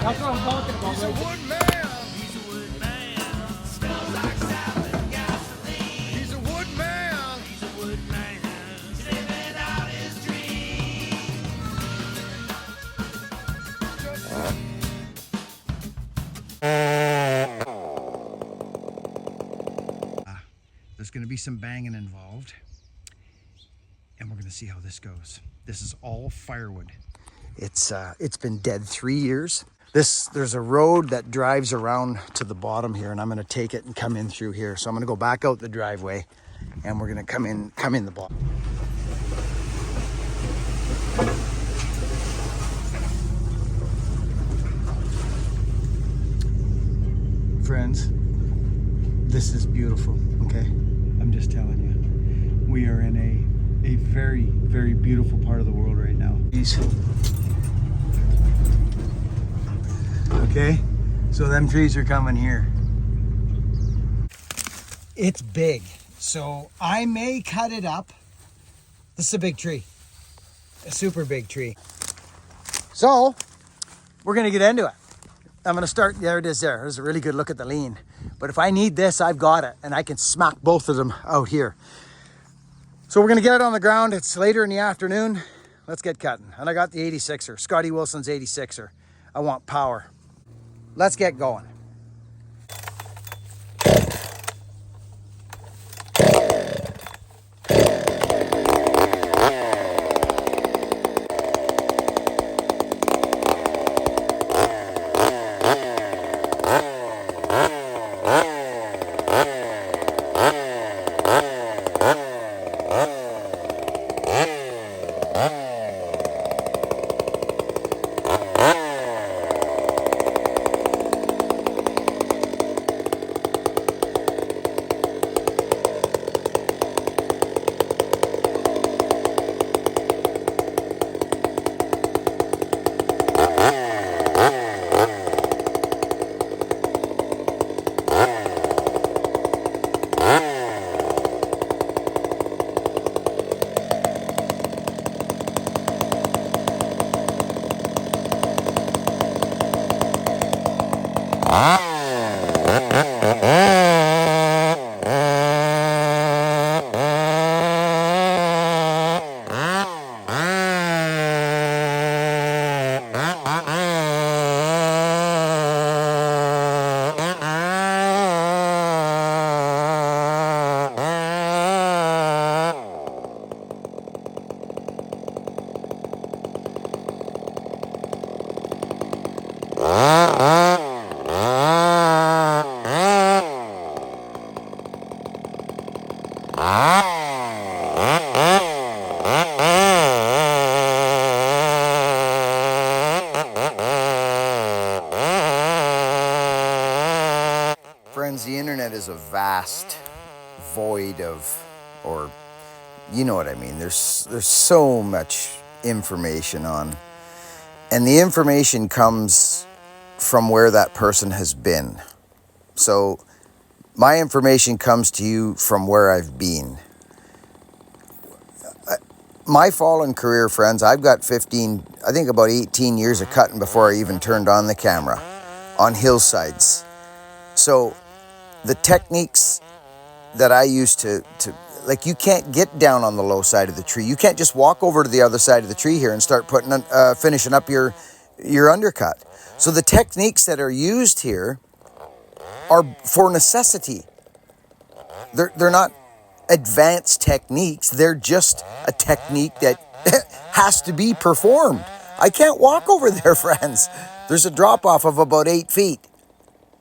That's what I'm talking about. He's a woodman. He's a woodman. Smells like silent gasoline. He's a woodman. He's a woodman. Living out his dream. There's going to be some banging involved, and we're going to see how this goes. This is all firewood. It's been dead 3 years. There's a road that drives around to the bottom here, and I'm going to take it and come in through here. So I'm going to go back out the driveway, and we're going to come in the bottom. Friends, this is beautiful, okay? I'm just telling you. We are in a very, very beautiful part of the world right now. Okay, so them trees are coming here. It's big, so I may cut it up. This is a big tree, a super big tree. So we're gonna get into it. I'm gonna start, there it is there. There's a really good look at the lean. But if I need this, I've got it, and I can smack both of them out here. So we're gonna get it on the ground. It's later in the afternoon. Let's get cutting. And I got the 86er, Scotty Wilson's 86er. I want power. Let's get going. Friends, the internet is a vast void of, or you know what I mean. There's so much information on, and the information comes from where that person has been. So my information comes to you from where I've been. My fallen career, friends, I've got 15, I think about 18 years of cutting before I even turned on the camera on hillsides. So the techniques that I used to like, you can't get down on the low side of the tree. You can't just walk over to the other side of the tree here and start finishing up your undercut. So the techniques that are used here are for necessity. They're not advanced techniques. They're just a technique that has to be performed. I can't walk over there, friends. There's a drop off of about 8 feet.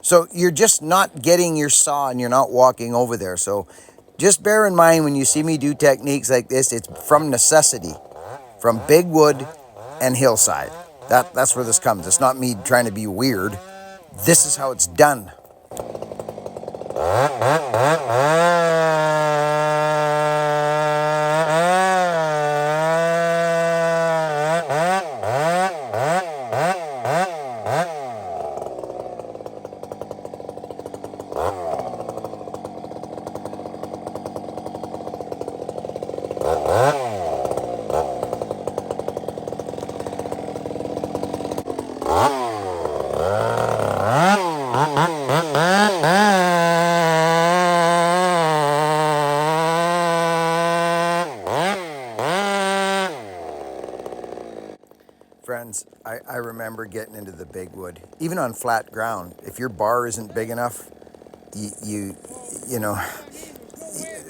So you're just not getting your saw and you're not walking over there. So just bear in mind when you see me do techniques like this, it's from necessity, from big wood and hillside. That's where this comes. It's not me trying to be weird. This is how it's done. Friends, I remember getting into the big wood, even on flat ground. If your bar isn't big enough, you know,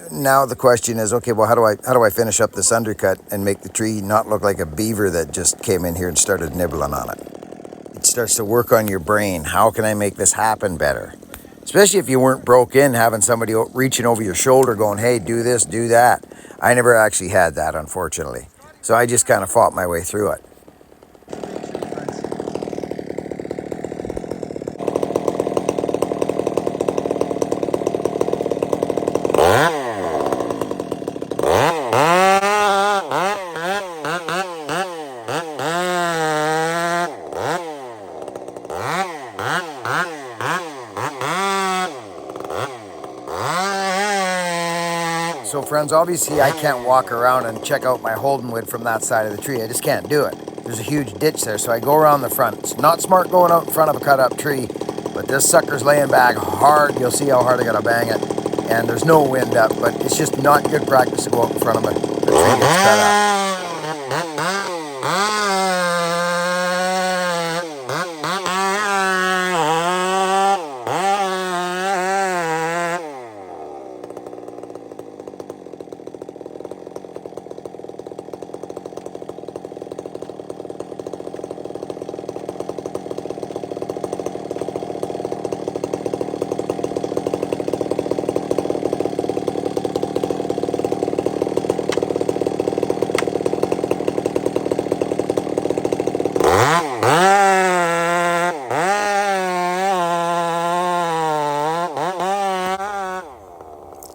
now the question is, okay, well, how do I finish up this undercut and make the tree not look like a beaver that just came in here and started nibbling on it? It starts to work on your brain. How can I make this happen better? Especially if you weren't broke in, having somebody reaching over your shoulder going, hey, do this, do that. I never actually had that, unfortunately. So I just kind of fought my way through it. So friends, obviously I can't walk around and check out my holding wood from that side of the tree. I just can't do it. There's a huge ditch there, so I go around the front. It's not smart going out in front of a cut up tree, but this sucker's laying back hard. You'll see how hard I gotta bang it. And there's no wind up, but it's just not good practice to go out in front of a tree that's cut up.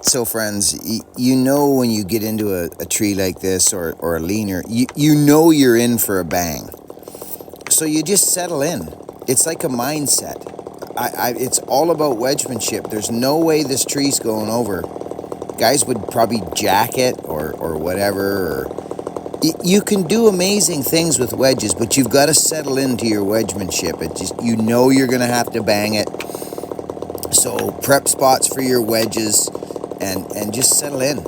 So friends, you know when you get into a tree like this or a leaner, you know you're in for a bang. So you just settle in. It's like a mindset. It's all about wedgemanship. There's no way this tree's going over. Guys would probably jack it or whatever. You can do amazing things with wedges, but you've got to settle into your wedgemanship. You know you're going to have to bang it. So prep spots for your wedges. And just settle in,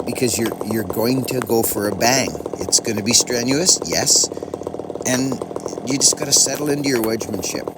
because you're going to go for a bang. It's going to be strenuous, yes, and you just got to settle into your wedgemanship.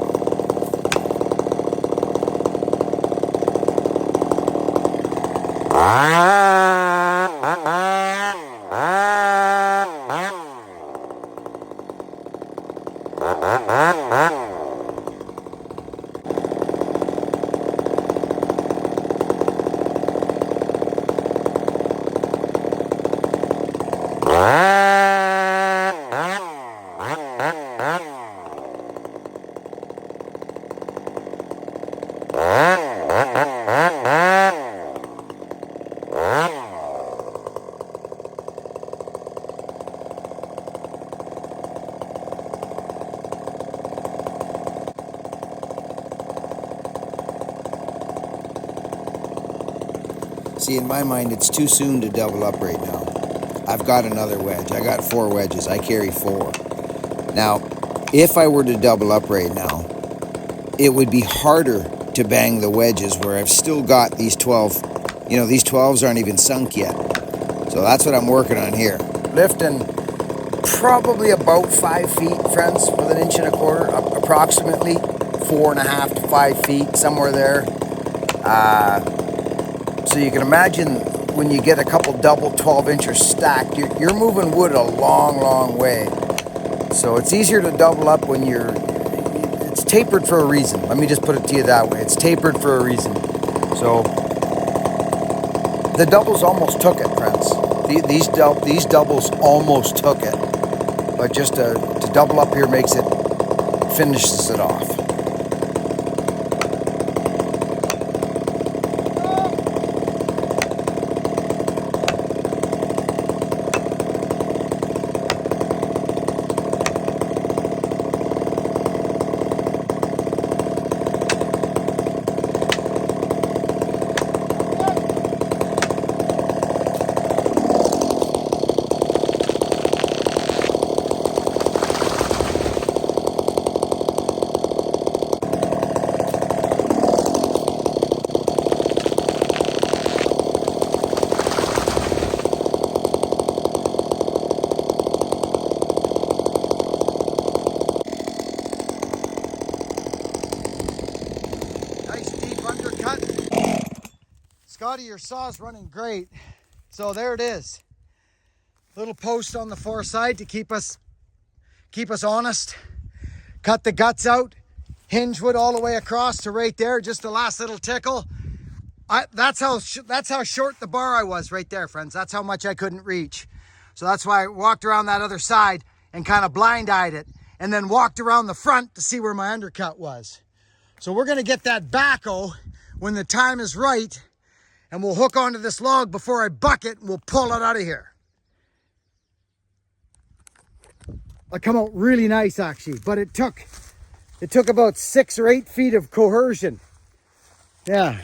See, in my mind, it's too soon to double up right now. I've got another wedge. I got 4 wedges. I carry 4. Now, if I were to double up right now, it would be harder to bang the wedges where I've still got these 12. You know, these 12s aren't even sunk yet. So that's what I'm working on here. Lifting probably about 5 feet, friends, with 1 1/4 inch, approximately 4.5 to 5 feet, somewhere there. So you can imagine when you get a couple double 12-inchers stacked, you're moving wood a long way. So it's easier to double up when it's tapered for a reason. Let me just put it to you that way. It's tapered for a reason. So the doubles almost took it, friends. These doubles almost took it. But just to double up here finishes it off. Scotty, your saw's running great. So there it is. Little post on the far side to keep us honest. Cut the guts out. Hinge wood all the way across to right there. Just the last little tickle. That's how short the bar I was right there, friends. That's how much I couldn't reach. So that's why I walked around that other side and kind of blind-eyed it, and then walked around the front to see where my undercut was. So we're gonna get that backhoe when the time is right, and we'll hook onto this log before I buck it, and we'll pull it out of here. It come out really nice actually, but it took about 6 or 8 feet of coercion. Yeah.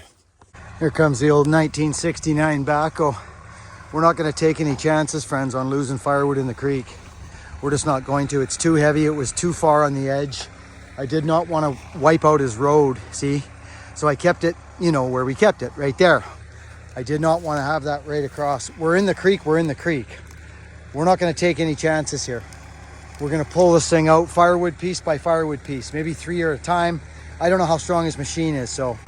Here comes the old 1969 backhoe. We're not going to take any chances, friends, on losing firewood in the creek. We're just not going to. It's too heavy. It was too far on the edge. I did not want to wipe out his road, see? So I kept it, you know, where we kept it, right there. I did not want to have that right across. We're in the creek. We're in the creek. We're not going to take any chances here. We're going to pull this thing out firewood piece by firewood piece, maybe 3 at a time. I don't know how strong his machine is, so.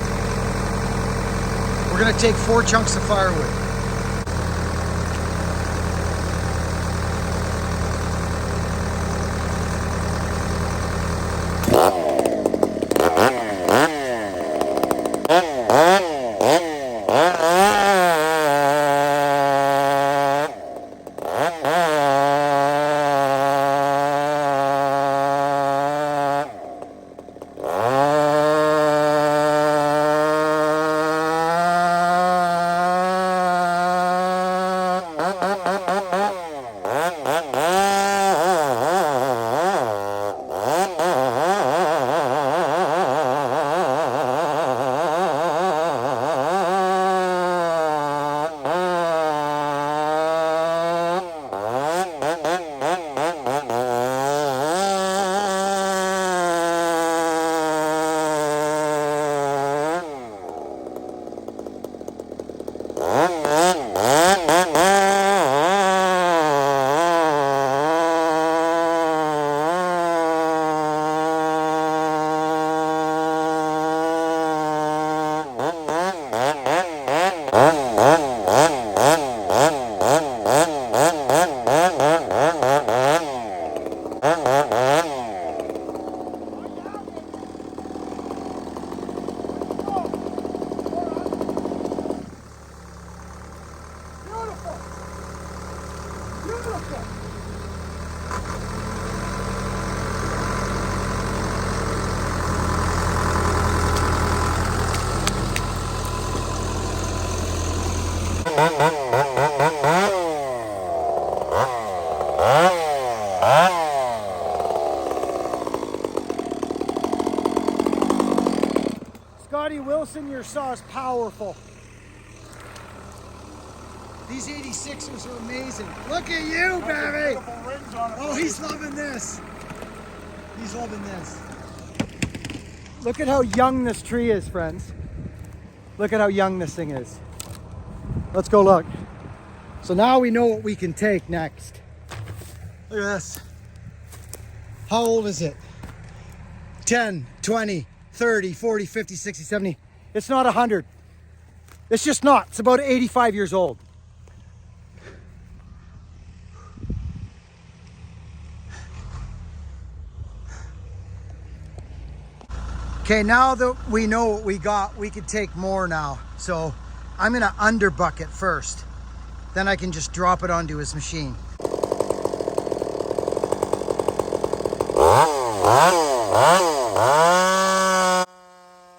We're gonna take 4 chunks of firewood. Scotty Wilson, your saw is powerful. These 86ers are amazing. Look at you, baby! Oh, he's loving this. He's loving this. Look at how young this tree is, friends. Look at how young this thing is. Let's go look. So now we know what we can take next. Look at this. How old is it? 10, 20, 30, 40, 50, 60, 70. It's not 100. It's just not. It's about 85 years old. Okay, now that we know what we got, we could take more now. So I'm gonna underbuck it first. Then I can just drop it onto his machine.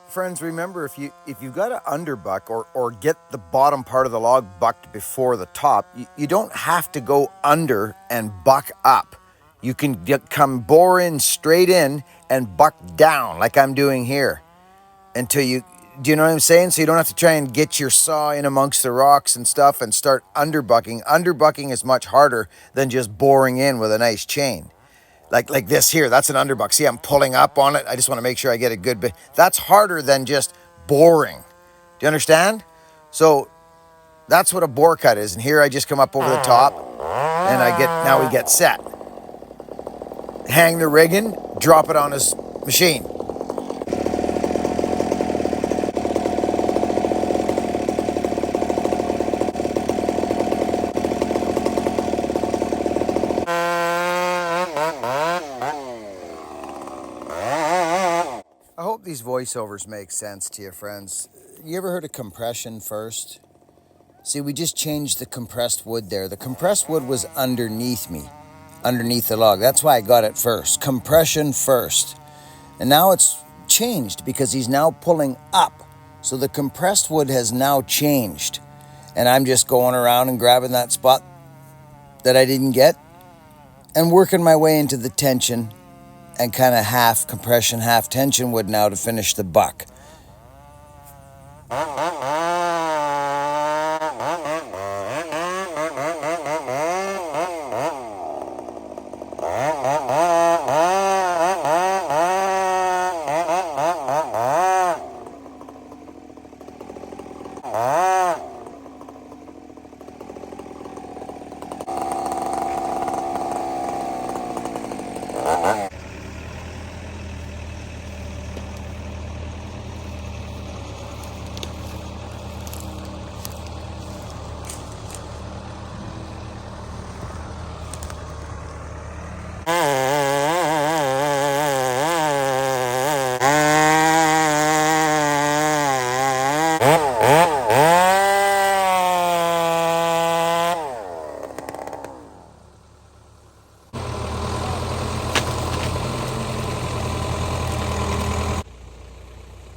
Friends, remember, if you've got to underbuck or get the bottom part of the log bucked before the top, you don't have to go under and buck up. You can come bore in straight in and buck down like I'm doing here until you, do you know what I'm saying? So you don't have to try and get your saw in amongst the rocks and stuff and start underbucking. Underbucking is much harder than just boring in with a nice chain. Like this here, that's an underbuck. See, I'm pulling up on it. I just want to make sure I get a good bit. That's harder than just boring. Do you understand? So that's what a bore cut is. And here I just come up over the top and now we get set. Hang the rigging, drop it on his machine. I hope these voiceovers make sense to you, friends. You ever heard of compression first? See, we just changed the compressed wood there. The compressed wood was underneath me, underneath the log. That's why I got it first. Compression first. And now it's changed because he's now pulling up. So the compressed wood has now changed. And I'm just going around and grabbing that spot that I didn't get and working my way into the tension and kind of half compression, half tension wood now to finish the buck.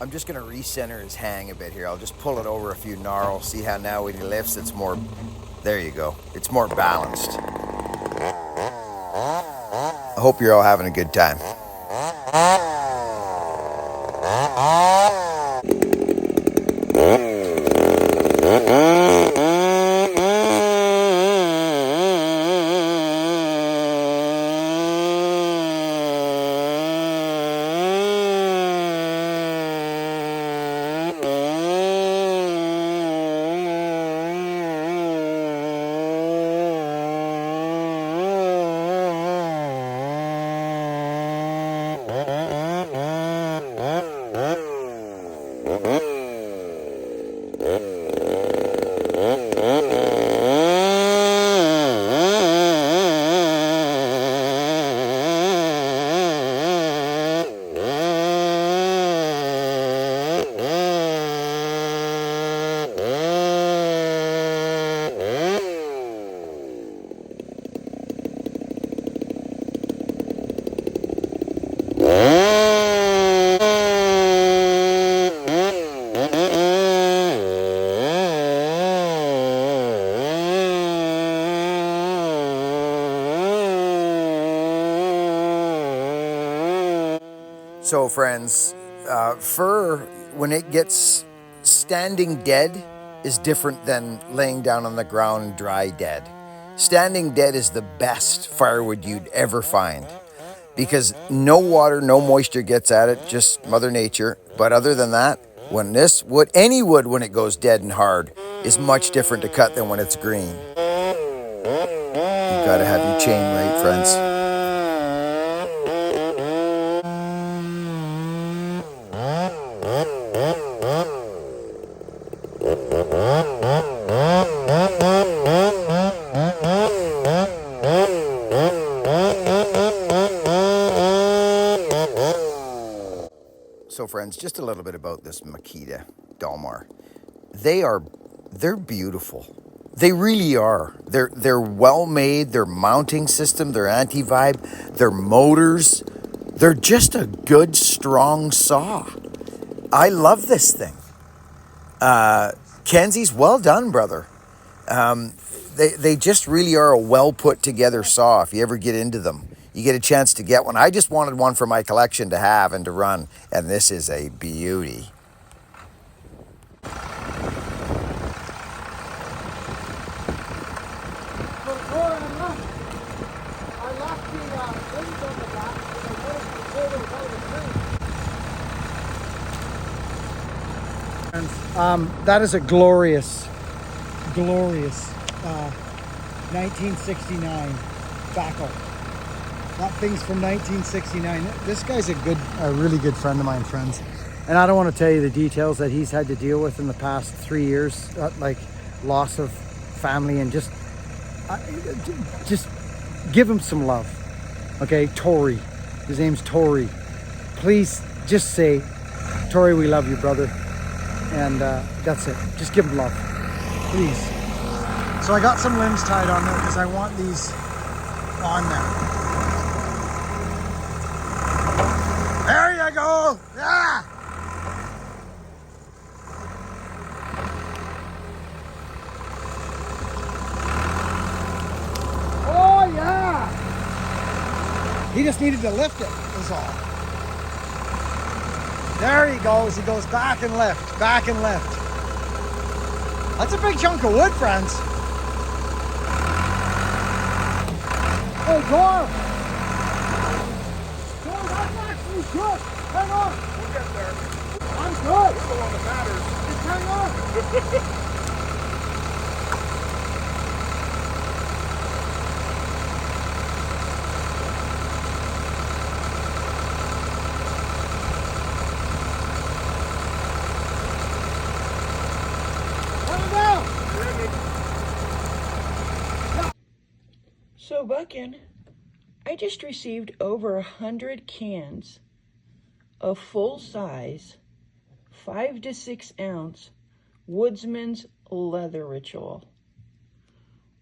I'm just going to recenter his hang a bit here. I'll just pull it over a few gnarls. See how now when he lifts, it's more, there you go. It's more balanced. I hope you're all having a good time. So friends, fur, when it gets standing dead, is different than laying down on the ground dry dead. Standing dead is the best firewood you'd ever find because no water, no moisture gets at it, just Mother Nature. But other than that, when this wood, any wood when it goes dead and hard, is much different to cut than when it's green. You've got to have your chain right, friends. So friends, just a little bit about this Makita Dalmar. They're beautiful. They really are. They're well made, their mounting system, their anti-vibe, their motors. They're just a good, strong saw. I love this thing. Kenzie's, well done, brother. They just really are a well put together saw if you ever get into them. You get a chance to get one. I just wanted one for my collection to have and to run, and this is a beauty. That is a glorious 1969 backhoe. That thing's from 1969. This guy's a really good friend of mine, friends. And I don't want to tell you the details that he's had to deal with in the past 3 years, like loss of family, and just give him some love. Okay, Tori. His name's Tori. Please just say, Tori, we love you, brother. And that's it. Just give him love, please. So I got some limbs tied on there because I want these on there. There you go. Yeah. Oh yeah. He just needed to lift it, is all. There he goes. He goes back and left, back and left. That's a big chunk of wood, friends. Hey, Gar. Gar, that's actually good. Hang on. We'll get there. I'm good. That's the one that matters. Just hang on. Hang down. So, Buckin, I just received over 100 cans of full-size, 5 to 6 ounce Woodsman's Leather Ritual.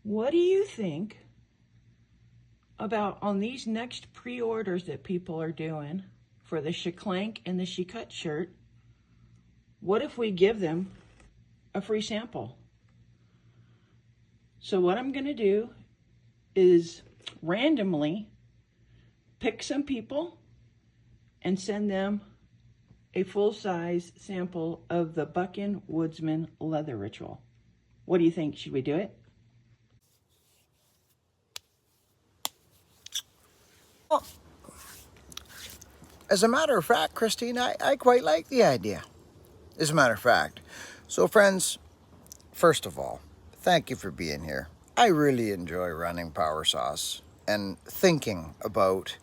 What do you think about on these next pre-orders that people are doing for the Sheclank and the Shecut shirt? What if we give them a free sample? So what I'm going to do is randomly pick some people and send them a full-size sample of the Buckin Woodsman Leather Ritual. What do you think? Should we do it? As a matter of fact, Christine, I quite like the idea. As a matter of fact. So, friends, first of all, thank you for being here. I really enjoy running Power Sauce and thinking about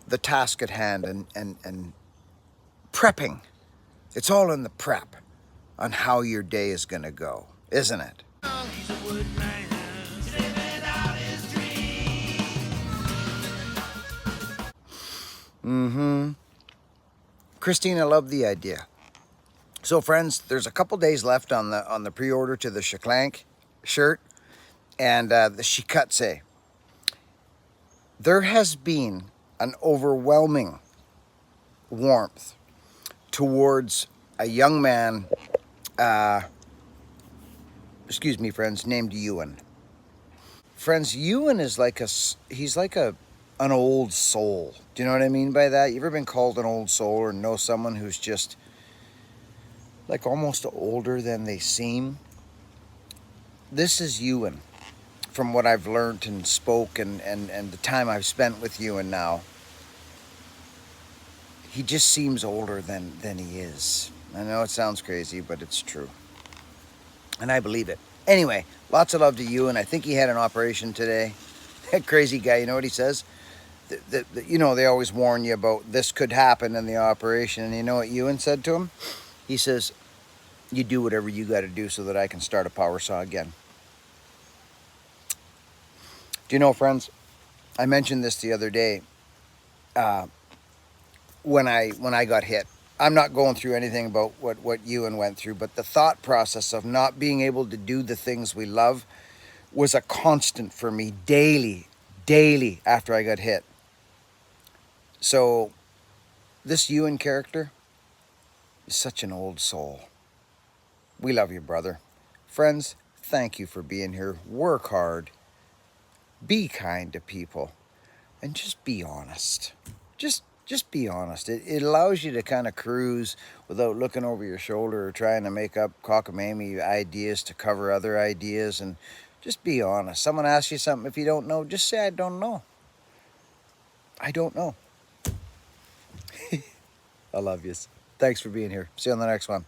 the task at hand and prepping. It's all in the prep on how your day is going to go, isn't it? He's a woodman, living out his dream. Christine, I love the idea. So, friends, there's a couple days left on the pre-order to the Sheclank shirt and the Shikatse. There has been an overwhelming warmth towards a young man, excuse me, friends, named Ewan. Friends, Ewan is like he's like an old soul. Do you know what I mean by that? You ever been called an old soul or know someone who's just like almost older than they seem? This is Ewan, from what I've learned and spoke and the time I've spent with Ewan now. He just seems older than he is. I know it sounds crazy, but it's true. And I believe it. Anyway, lots of love to Ewan. I think he had an operation today. That crazy guy, you know what he says? You know, they always warn you about this could happen in the operation. And you know what Ewan said to him? He says, you do whatever you got to do so that I can start a power saw again. Do you know, friends, I mentioned this the other day when I got hit. I'm not going through anything about what Ewan went through, but the thought process of not being able to do the things we love was a constant for me daily after I got hit. So this Ewan character is such an old soul. We love you, brother. Friends, thank you for being here. Work hard. Be kind to people. And just be honest. Just be honest. It allows you to kind of cruise without looking over your shoulder or trying to make up cockamamie ideas to cover other ideas. And just be honest. Someone asks you something, if you don't know, just say, I don't know. I don't know. I love you. Thanks for being here. See you on the next one.